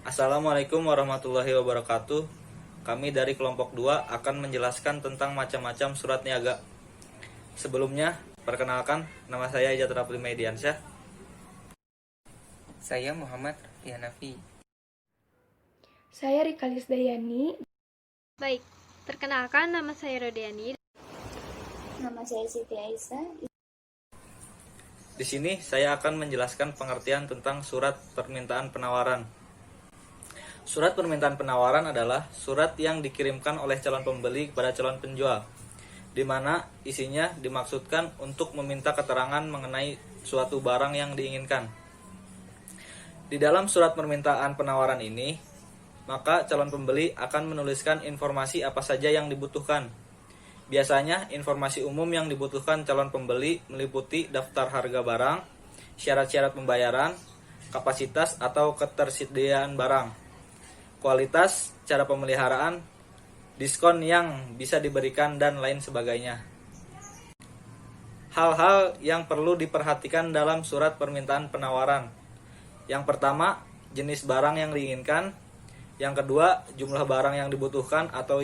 Assalamualaikum warahmatullahi wabarakatuh. Kami dari kelompok 2 akan menjelaskan tentang macam-macam surat niaga. Sebelumnya, perkenalkan, nama saya Ijat Rafli Mediansyah. Saya Muhammad Hanafi. Saya Rikalis Dayani. Baik, perkenalkan nama saya Rodiani. Nama saya Siti Aisyah. Di sini saya akan menjelaskan pengertian tentang surat permintaan penawaran. Surat permintaan penawaran adalah surat yang dikirimkan oleh calon pembeli kepada calon penjual, di mana isinya dimaksudkan untuk meminta keterangan mengenai suatu barang yang diinginkan. Di dalam surat permintaan penawaran ini, maka calon pembeli akan menuliskan informasi apa saja yang dibutuhkan. Biasanya, informasi umum yang dibutuhkan calon pembeli meliputi daftar harga barang, syarat-syarat pembayaran, kapasitas atau ketersediaan barang, kualitas, cara pemeliharaan, diskon yang bisa diberikan, dan lain sebagainya. Hal-hal yang perlu diperhatikan dalam surat permintaan penawaran. Yang pertama, jenis barang yang diinginkan. Yang kedua, jumlah barang yang dibutuhkan atau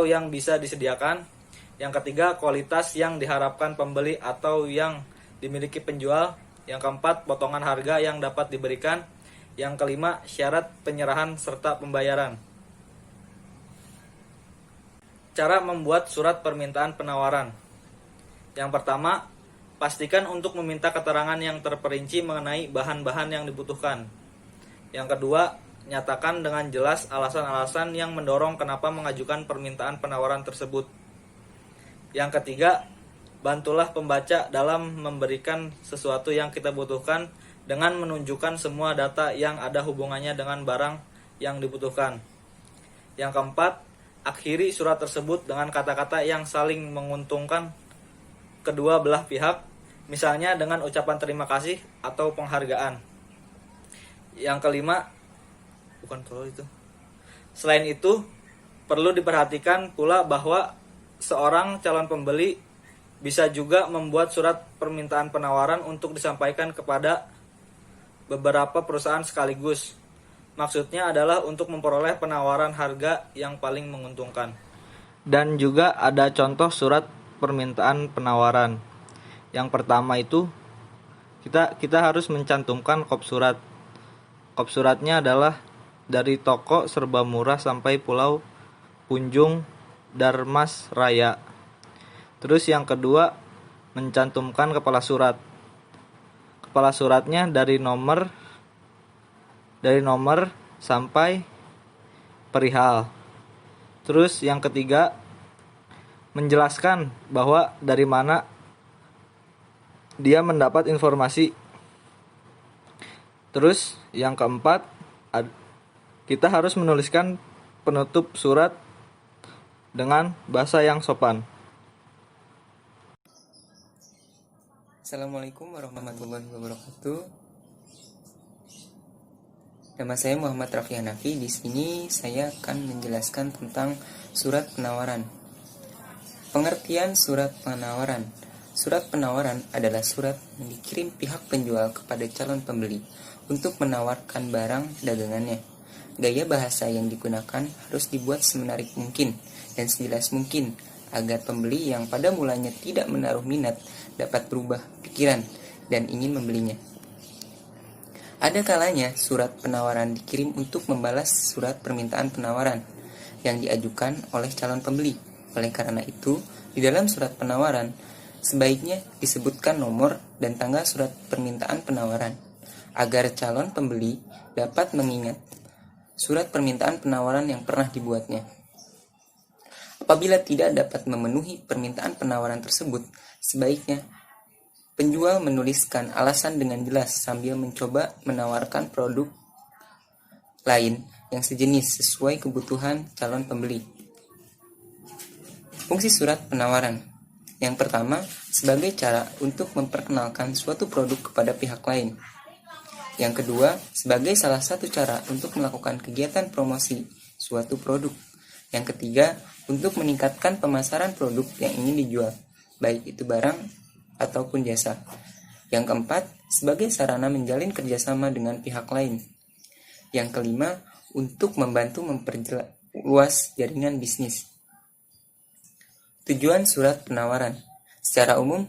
yang bisa disediakan. Yang ketiga, kualitas yang diharapkan pembeli atau yang dimiliki penjual. Yang keempat, potongan harga yang dapat diberikan. Yang kelima, syarat penyerahan serta pembayaran. Cara membuat surat permintaan penawaran. Yang pertama, pastikan untuk meminta keterangan yang terperinci mengenai bahan-bahan yang dibutuhkan. Yang kedua, nyatakan dengan jelas alasan-alasan yang mendorong kenapa mengajukan permintaan penawaran tersebut. Yang ketiga, bantulah pembaca dalam memberikan sesuatu yang kita butuhkan dengan menunjukkan semua data yang ada hubungannya dengan barang yang dibutuhkan. Yang keempat, akhiri surat tersebut dengan kata-kata yang saling menguntungkan kedua belah pihak, misalnya dengan ucapan terima kasih atau penghargaan. Yang kelima, selain itu, perlu diperhatikan pula bahwa seorang calon pembeli bisa juga membuat surat permintaan penawaran untuk disampaikan kepada beberapa perusahaan sekaligus. Maksudnya adalah untuk memperoleh penawaran harga yang paling menguntungkan. Dan juga ada contoh surat permintaan penawaran. Yang pertama itu, kita harus mencantumkan kop surat. Kop suratnya adalah dari toko serba murah sampai Pulau Punjung Darmas Raya. Terus yang kedua, mencantumkan kepala surat. Kepala suratnya dari nomor sampai perihal. Terus yang ketiga, menjelaskan bahwa dari mana dia mendapat informasi. Terus yang keempat, kita harus menuliskan penutup surat dengan bahasa yang sopan. Assalamualaikum warahmatullahi wabarakatuh. Nama saya Muhammad Rafi Hanafi. Di sini saya akan menjelaskan tentang surat penawaran. Pengertian surat penawaran. Surat penawaran adalah surat yang dikirim pihak penjual kepada calon pembeli untuk menawarkan barang dagangannya. Gaya bahasa yang digunakan harus dibuat semenarik mungkin dan sejelas mungkin agar pembeli yang pada mulanya tidak menaruh minat dapat berubah pikiran dan ingin membelinya. Ada kalanya surat penawaran dikirim untuk membalas surat permintaan penawaran yang diajukan oleh calon pembeli. Oleh karena itu, di dalam surat penawaran sebaiknya disebutkan nomor dan tanggal surat permintaan penawaran agar calon pembeli dapat mengingat surat permintaan penawaran yang pernah dibuatnya. Apabila tidak dapat memenuhi permintaan penawaran tersebut, sebaiknya penjual menuliskan alasan dengan jelas sambil mencoba menawarkan produk lain yang sejenis sesuai kebutuhan calon pembeli. Fungsi surat penawaran. Yang pertama, sebagai cara untuk memperkenalkan suatu produk kepada pihak lain. Yang kedua, sebagai salah satu cara untuk melakukan kegiatan promosi suatu produk. Yang ketiga, untuk meningkatkan pemasaran produk yang ingin dijual, baik itu barang ataupun jasa. Yang keempat, sebagai sarana menjalin kerjasama dengan pihak lain. Yang kelima, untuk membantu memperluas jaringan bisnis. Tujuan surat penawaran. Secara umum,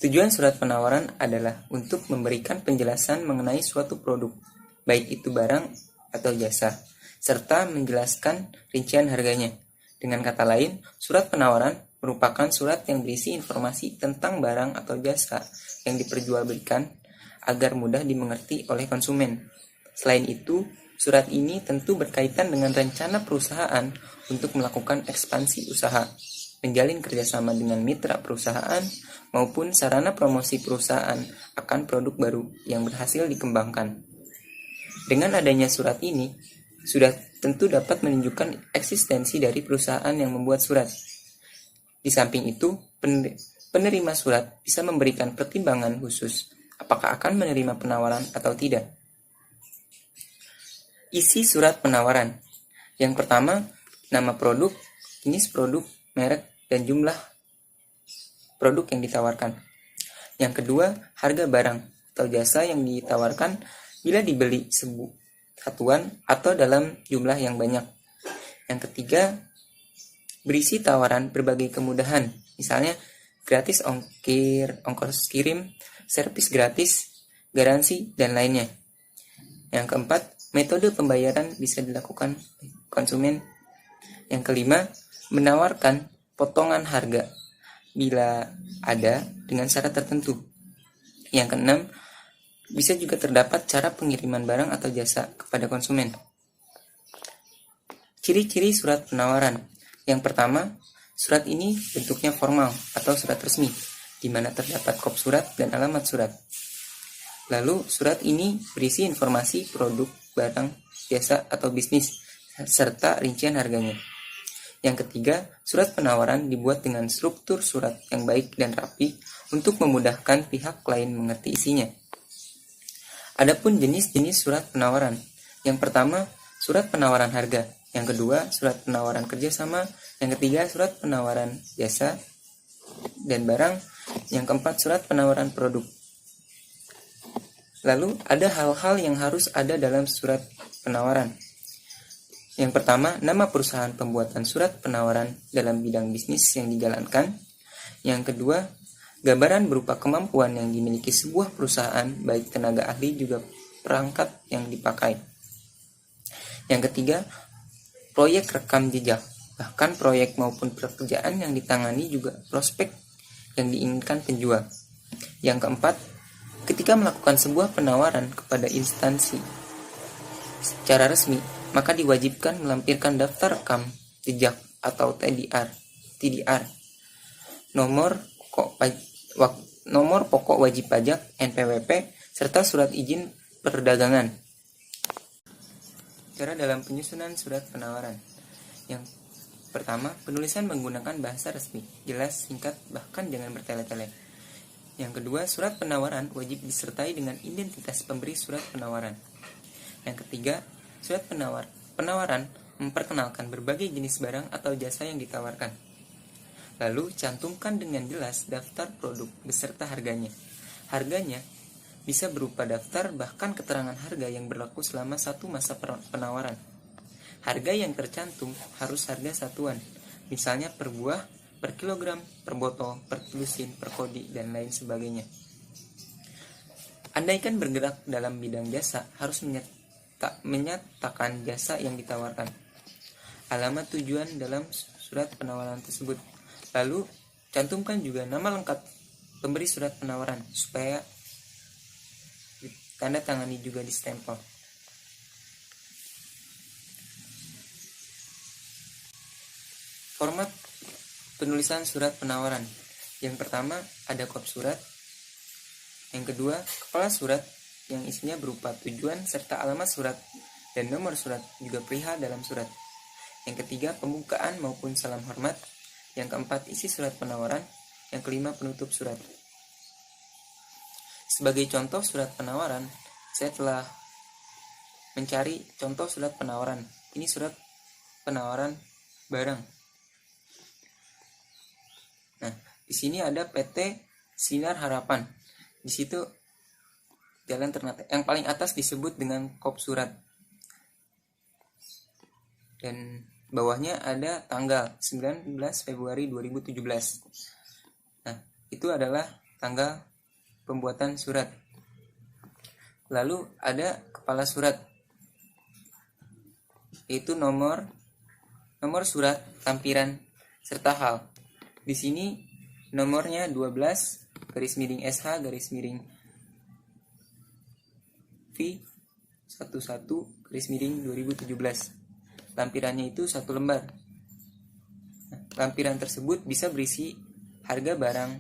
tujuan surat penawaran adalah untuk memberikan penjelasan mengenai suatu produk, baik itu barang atau jasa, serta menjelaskan rincian harganya. Dengan kata lain, surat penawaran merupakan surat yang berisi informasi tentang barang atau jasa yang diperjualbelikan agar mudah dimengerti oleh konsumen. Selain itu, surat ini tentu berkaitan dengan rencana perusahaan untuk melakukan ekspansi usaha, menjalin kerjasama dengan mitra perusahaan, maupun sarana promosi perusahaan akan produk baru yang berhasil dikembangkan. Dengan adanya surat ini, sudah tentu dapat menunjukkan eksistensi dari perusahaan yang membuat surat. Di samping itu, penerima surat bisa memberikan pertimbangan khusus apakah akan menerima penawaran atau tidak. Isi surat penawaran. Yang pertama, nama produk, jenis produk, merek, dan jumlah produk yang ditawarkan. Yang kedua, harga barang atau jasa yang ditawarkan bila dibeli satuan atau dalam jumlah yang banyak. Yang ketiga, berisi tawaran berbagai kemudahan, misalnya gratis ongkos kirim, servis gratis, garansi, dan lainnya. Yang keempat, metode pembayaran bisa dilakukan konsumen. Yang kelima, menawarkan potongan harga bila ada dengan syarat tertentu. Yang keenam, bisa juga terdapat cara pengiriman barang atau jasa kepada konsumen. Ciri-ciri surat penawaran. Yang pertama, surat ini bentuknya formal atau surat resmi, di mana terdapat kop surat dan alamat surat. Lalu, surat ini berisi informasi produk, barang, jasa, atau bisnis, serta rincian harganya. Yang ketiga, surat penawaran dibuat dengan struktur surat yang baik dan rapi untuk memudahkan pihak lain mengerti isinya. Adapun jenis-jenis surat penawaran. Yang pertama, surat penawaran harga. Yang kedua, surat penawaran kerjasama. Yang ketiga, surat penawaran jasa dan barang. Yang keempat, surat penawaran produk. Lalu, ada hal-hal yang harus ada dalam surat penawaran. Yang pertama, nama perusahaan pembuatan surat penawaran dalam bidang bisnis yang dijalankan. Yang kedua, gambaran berupa kemampuan yang dimiliki sebuah perusahaan, baik tenaga ahli juga perangkat yang dipakai. Yang ketiga, proyek rekam jejak. Bahkan proyek maupun pekerjaan yang ditangani juga prospek yang diinginkan penjual. Yang keempat, ketika melakukan sebuah penawaran kepada instansi secara resmi, maka diwajibkan melampirkan daftar rekam jejak atau TDR, nomor pokok wajib pajak NPWP, serta surat izin perdagangan. Cara dalam penyusunan surat penawaran. Yang pertama, penulisan menggunakan bahasa resmi, jelas, singkat, bahkan jangan bertele-tele. Yang kedua, surat penawaran wajib disertai dengan identitas pemberi surat penawaran. Yang ketiga, surat penawaran memperkenalkan berbagai jenis barang atau jasa yang ditawarkan. Lalu, cantumkan dengan jelas daftar produk beserta harganya. Harganya bisa berupa daftar bahkan keterangan harga yang berlaku selama satu masa penawaran. Harga yang tercantum harus harga satuan, misalnya per buah, per kilogram, per botol, per lusin, per kodi, dan lain sebagainya. Andaikan bergerak dalam bidang jasa, harus menyatakan jasa yang ditawarkan, alamat tujuan dalam surat penawaran tersebut. Lalu, cantumkan juga nama lengkap pemberi surat penawaran, supaya tanda tangani juga di stempel. Format penulisan surat penawaran. Yang pertama, ada kop surat. Yang kedua, kepala surat yang isinya berupa tujuan serta alamat surat dan nomor surat juga perihal dalam surat. Yang ketiga, pembukaan maupun salam hormat. Yang keempat, isi surat penawaran. Yang kelima, penutup surat. Sebagai contoh surat penawaran, saya telah mencari contoh surat penawaran. Ini surat penawaran barang. Nah, di sini ada PT Sinar Harapan. Di situ jalan ternate. Yang paling atas disebut dengan kop surat. Dan bawahnya ada tanggal 19 Februari 2017. Nah, itu adalah tanggal pembuatan surat. Lalu ada kepala surat, yaitu nomor surat, lampiran, serta hal. Di sini nomornya 12 garis miring SH garis miring V 11 garis miring 2017. Lampirannya itu 1 lembar. Nah, lampiran tersebut bisa berisi harga barang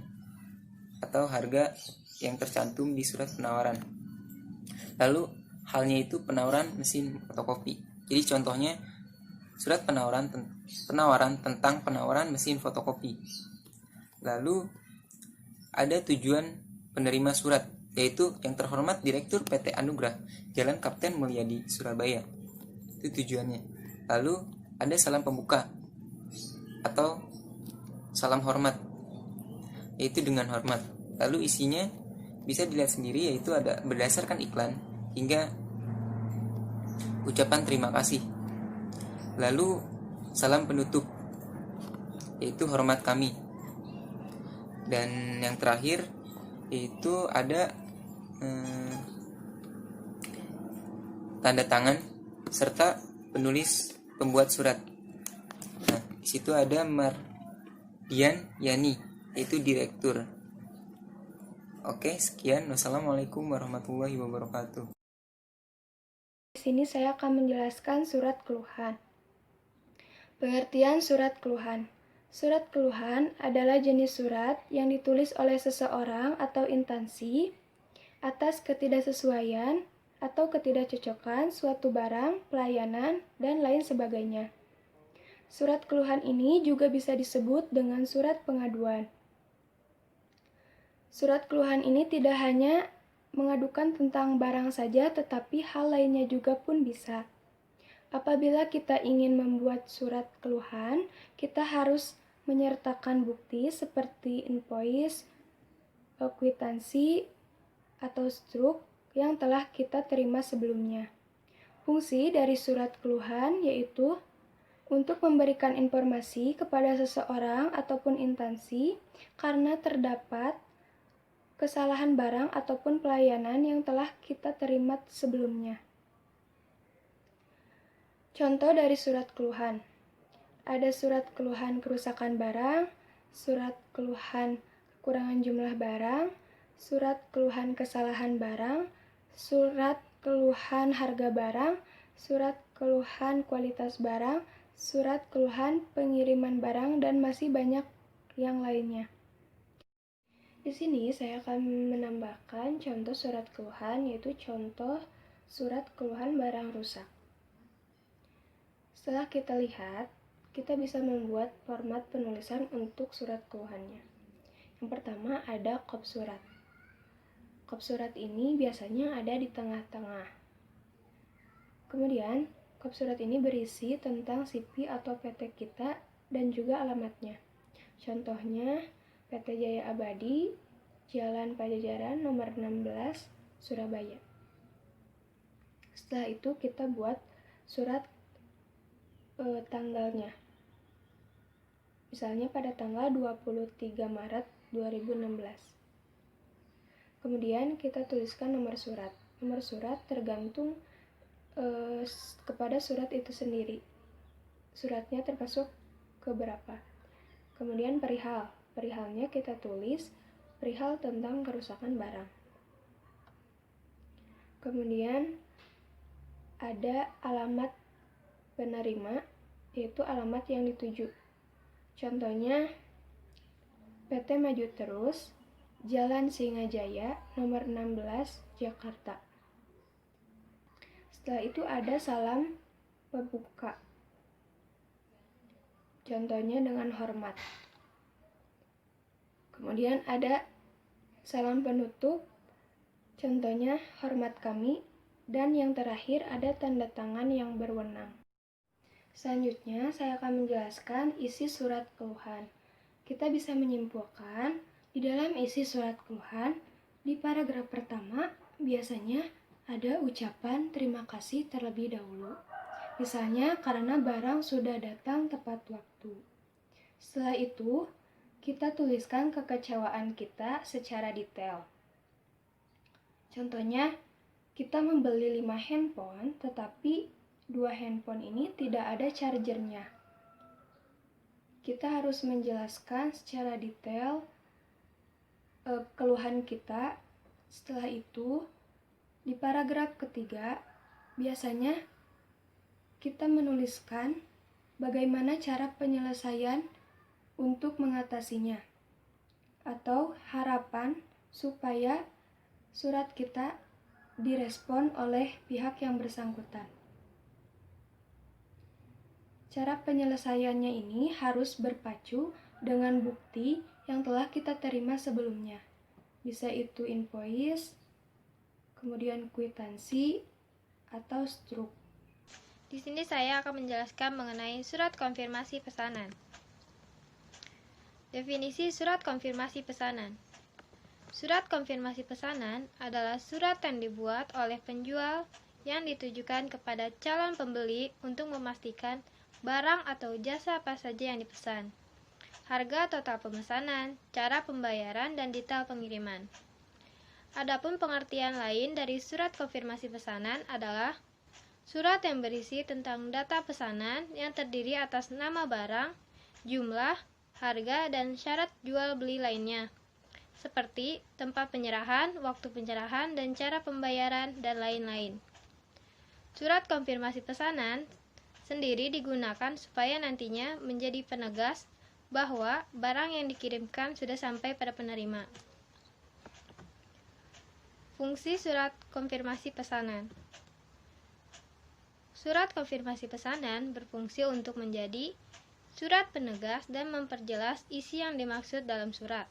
atau harga yang tercantum di surat penawaran. Lalu halnya itu penawaran mesin fotokopi. Jadi contohnya surat penawaran tentang penawaran mesin fotokopi. Lalu ada tujuan penerima surat, yaitu yang terhormat Direktur PT Anugrah, Jalan Kapten Mulyadi, Surabaya. Itu tujuannya. Lalu ada salam pembuka atau salam hormat, yaitu dengan hormat. Lalu isinya bisa dilihat sendiri, yaitu ada berdasarkan iklan hingga ucapan terima kasih. Lalu salam penutup, yaitu hormat kami. Dan yang terakhir itu ada tanda tangan serta penulis pembuat surat. Nah, di situ ada Mardian Yani, yaitu direktur. Oke, sekian. Wassalamualaikum warahmatullahi wabarakatuh. Di sini saya akan menjelaskan surat keluhan. Pengertian surat keluhan. Surat keluhan adalah jenis surat yang ditulis oleh seseorang atau instansi atas ketidaksesuaian atau ketidakcocokan suatu barang, pelayanan, dan lain sebagainya. Surat keluhan ini juga bisa disebut dengan surat pengaduan. Surat keluhan ini tidak hanya mengadukan tentang barang saja, tetapi hal lainnya juga pun bisa. Apabila kita ingin membuat surat keluhan, kita harus menyertakan bukti seperti invoice, kwitansi, atau struk yang telah kita terima sebelumnya. Fungsi dari surat keluhan yaitu untuk memberikan informasi kepada seseorang ataupun instansi karena terdapat kesalahan barang ataupun pelayanan yang telah kita terima sebelumnya. Contoh dari surat keluhan. Ada surat keluhan kerusakan barang, surat keluhan kekurangan jumlah barang, surat keluhan kesalahan barang, surat keluhan harga barang, surat keluhan kualitas barang, surat keluhan pengiriman barang, dan masih banyak yang lainnya. Di sini saya akan menambahkan contoh surat keluhan, yaitu contoh surat keluhan barang rusak. Setelah kita lihat, kita bisa membuat format penulisan untuk surat keluhannya. Yang pertama ada kop surat. Kop surat ini biasanya ada di tengah-tengah. Kemudian, kop surat ini berisi tentang CV atau PT kita dan juga alamatnya. Contohnya, PT Jaya Abadi, Jalan Pajajaran nomor 16, Surabaya. Setelah itu kita buat surat tanggalnya. Misalnya pada tanggal 23 Maret 2016. Kemudian kita tuliskan nomor surat. Nomor surat tergantung kepada surat itu sendiri. Suratnya termasuk ke berapa. Kemudian perihal. Perihalnya kita tulis perihal tentang kerusakan barang. Kemudian ada alamat penerima, yaitu alamat yang dituju. Contohnya PT Maju Terus, Jalan Singajaya, nomor 16, Jakarta. Setelah itu ada salam pembuka. Contohnya dengan hormat. Kemudian ada salam penutup, contohnya hormat kami, dan yang terakhir ada tanda tangan yang berwenang. Selanjutnya, saya akan menjelaskan isi surat keluhan. Kita bisa menyimpulkan di dalam isi surat keluhan, di paragraf pertama biasanya ada ucapan terima kasih terlebih dahulu. Misalnya karena barang sudah datang tepat waktu. Setelah itu, kita tuliskan kekecewaan kita secara detail. Contohnya, kita membeli 5 handphone, tetapi 2 handphone ini tidak ada chargernya. Kita harus menjelaskan secara detail keluhan kita. Setelah itu, di paragraf ketiga, biasanya kita menuliskan bagaimana cara penyelesaian untuk mengatasinya, atau harapan supaya surat kita direspon oleh pihak yang bersangkutan. Cara penyelesaiannya ini harus berpacu dengan bukti yang telah kita terima sebelumnya. Bisa itu invoice, kemudian kwitansi, atau struk. Di sini saya akan menjelaskan mengenai surat konfirmasi pesanan. Definisi surat konfirmasi pesanan. Surat konfirmasi pesanan adalah surat yang dibuat oleh penjual yang ditujukan kepada calon pembeli untuk memastikan barang atau jasa apa saja yang dipesan, harga total pemesanan, cara pembayaran, dan detail pengiriman. Adapun pengertian lain dari surat konfirmasi pesanan adalah surat yang berisi tentang data pesanan yang terdiri atas nama barang, jumlah, harga, dan syarat jual beli lainnya, seperti tempat penyerahan, waktu penyerahan, dan cara pembayaran, dan lain-lain. Surat konfirmasi pesanan sendiri digunakan supaya nantinya menjadi penegas bahwa barang yang dikirimkan sudah sampai pada penerima. Fungsi surat konfirmasi pesanan. Surat konfirmasi pesanan berfungsi untuk menjadi surat penegas dan memperjelas isi yang dimaksud dalam surat.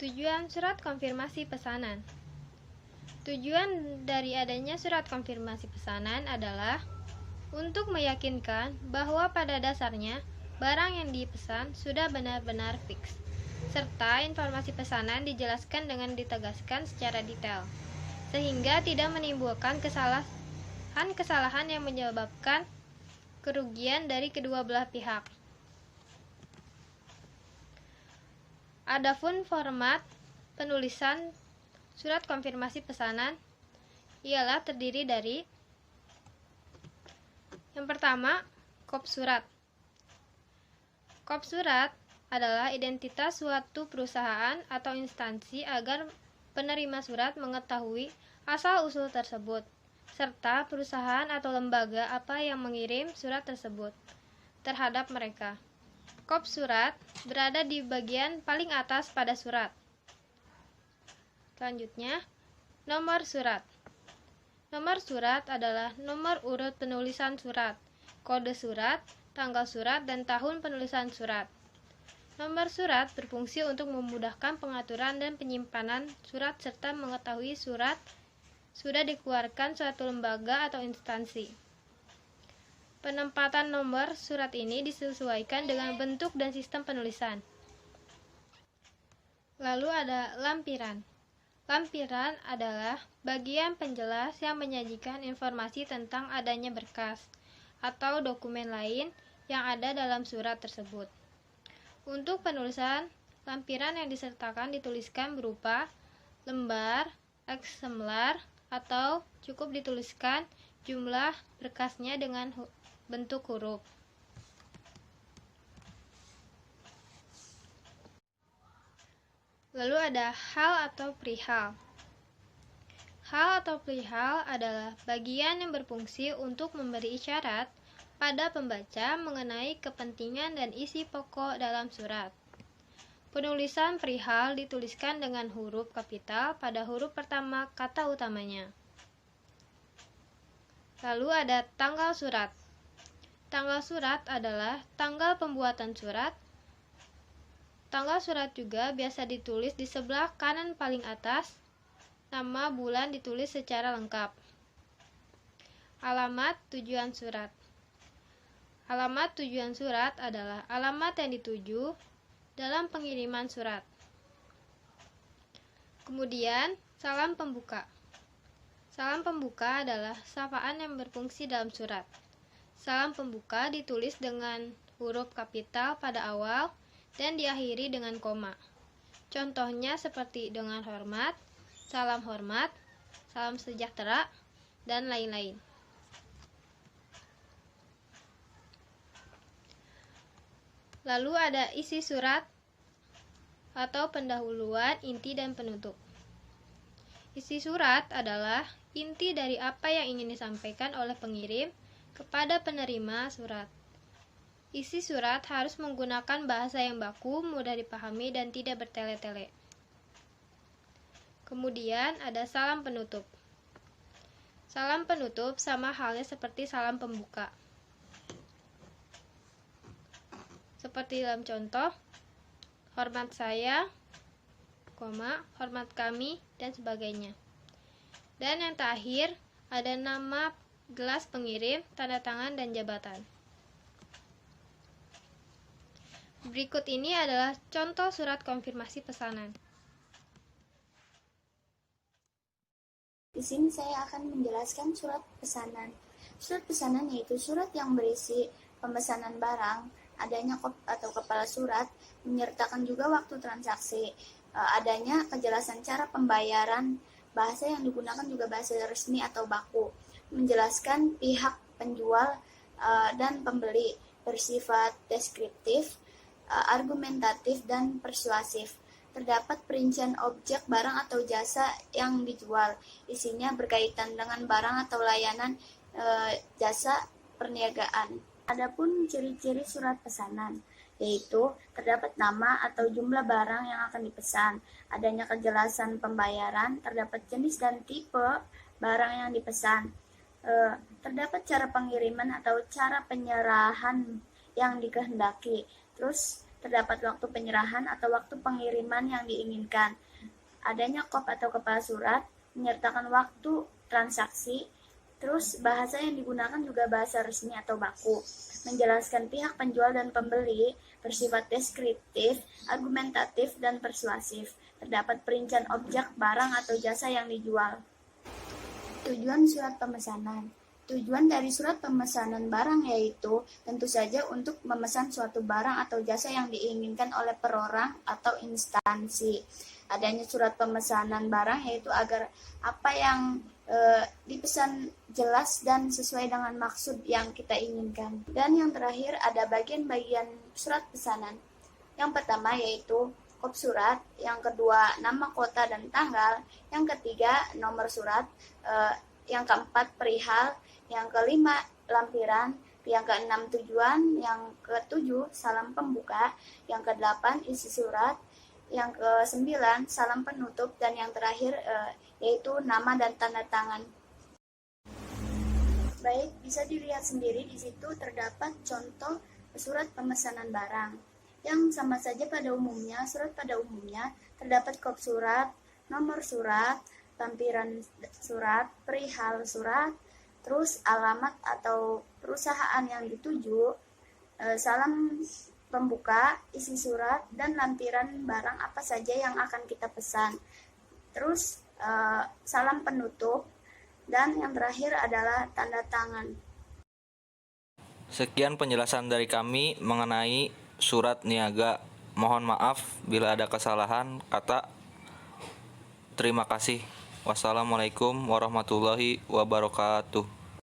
Tujuan surat konfirmasi pesanan. Tujuan dari adanya surat konfirmasi pesanan adalah untuk meyakinkan bahwa pada dasarnya barang yang dipesan sudah benar-benar fix, serta informasi pesanan dijelaskan dengan ditegaskan secara detail, sehingga tidak menimbulkan kesalahan yang menyebabkan kerugian dari kedua belah pihak. Adapun format penulisan surat konfirmasi pesanan ialah terdiri dari yang pertama, kop surat. Kop surat adalah identitas suatu perusahaan atau instansi agar penerima surat mengetahui asal-usul tersebut, serta perusahaan atau lembaga apa yang mengirim surat tersebut terhadap mereka. Kop surat berada di bagian paling atas pada surat. Selanjutnya, nomor surat. Nomor surat adalah nomor urut penulisan surat, kode surat, tanggal surat, dan tahun penulisan surat. Nomor surat berfungsi untuk memudahkan pengaturan dan penyimpanan surat serta mengetahui surat sudah dikeluarkan suatu lembaga atau instansi. Penempatan nomor surat ini disesuaikan dengan bentuk dan sistem penulisan. Lalu ada lampiran. Lampiran adalah bagian penjelas yang menyajikan informasi tentang adanya berkas atau dokumen lain yang ada dalam surat tersebut. Untuk penulisan, lampiran yang disertakan dituliskan berupa lembar, eksemplar, atau cukup dituliskan jumlah berkasnya dengan bentuk huruf. Lalu ada hal atau perihal. Hal atau perihal adalah bagian yang berfungsi untuk memberi isyarat pada pembaca mengenai kepentingan dan isi pokok dalam surat. Penulisan perihal dituliskan dengan huruf kapital pada huruf pertama kata utamanya. Lalu ada tanggal surat. Tanggal surat adalah tanggal pembuatan surat. Tanggal surat juga biasa ditulis di sebelah kanan paling atas. Nama bulan ditulis secara lengkap. Alamat tujuan surat. Alamat tujuan surat adalah alamat yang dituju dalam pengiriman surat. Kemudian, salam pembuka. Salam pembuka adalah sapaan yang berfungsi dalam surat. Salam pembuka ditulis dengan huruf kapital pada awal dan diakhiri dengan koma. Contohnya seperti dengan hormat, salam sejahtera, dan lain-lain. Lalu ada isi surat atau pendahuluan, inti, dan penutup. Isi surat adalah inti dari apa yang ingin disampaikan oleh pengirim kepada penerima surat. Isi surat harus menggunakan bahasa yang baku, mudah dipahami, dan tidak bertele-tele. Kemudian ada salam penutup. Salam penutup sama halnya seperti salam pembuka. Seperti dalam contoh, hormat saya, hormat kami, dan sebagainya. Dan yang terakhir, ada nama, gelas pengirim, tanda tangan, dan jabatan. Berikut ini adalah contoh surat konfirmasi pesanan. Di sini saya akan menjelaskan surat pesanan. Surat pesanan yaitu surat yang berisi pemesanan barang, adanya atau kepala surat, menyertakan juga waktu transaksi, adanya kejelasan cara pembayaran, bahasa yang digunakan juga bahasa resmi atau baku, menjelaskan pihak penjual dan pembeli, bersifat deskriptif, argumentatif, dan persuasif. Terdapat perincian objek, barang, atau jasa yang dijual. Isinya berkaitan dengan barang atau layanan jasa perniagaan. Adapun ciri-ciri surat pesanan, yaitu terdapat nama atau jumlah barang yang akan dipesan, adanya kejelasan pembayaran, terdapat jenis dan tipe barang yang dipesan, terdapat cara pengiriman atau cara penyerahan yang dikehendaki, terus terdapat waktu penyerahan atau waktu pengiriman yang diinginkan, adanya kop atau kepala surat, menyertakan waktu transaksi, terus bahasa yang digunakan juga bahasa resmi atau baku, menjelaskan pihak penjual dan pembeli, bersifat deskriptif, argumentatif, dan persuasif. Terdapat perincian objek, barang, atau jasa yang dijual. Tujuan surat pemesanan. Tujuan dari surat pemesanan barang yaitu tentu saja untuk memesan suatu barang atau jasa yang diinginkan oleh perorang atau instansi. Adanya surat pemesanan barang yaitu agar apa yang dipesan jelas dan sesuai dengan maksud yang kita inginkan. Dan yang terakhir ada bagian-bagian surat pesanan. Yang pertama yaitu kop surat, yang kedua nama kota dan tanggal, yang ketiga nomor surat, yang keempat perihal, yang kelima lampiran, yang keenam tujuan, yang ketujuh salam pembuka, yang kedelapan isi surat, yang kesembilan salam penutup, dan yang terakhir yaitu nama dan tanda tangan. Baik, bisa dilihat sendiri di situ terdapat contoh surat pemesanan barang yang sama saja pada umumnya. Surat pada umumnya terdapat kop surat, nomor surat, lampiran surat, perihal surat, terus alamat atau perusahaan yang dituju, salam pembuka, isi surat, dan lampiran barang apa saja yang akan kita pesan. Terus salam penutup, dan yang terakhir adalah tanda tangan. Sekian penjelasan dari kami mengenai surat niaga. Mohon maaf bila ada kesalahan kata. Terima kasih. Wassalamualaikum warahmatullahi wabarakatuh.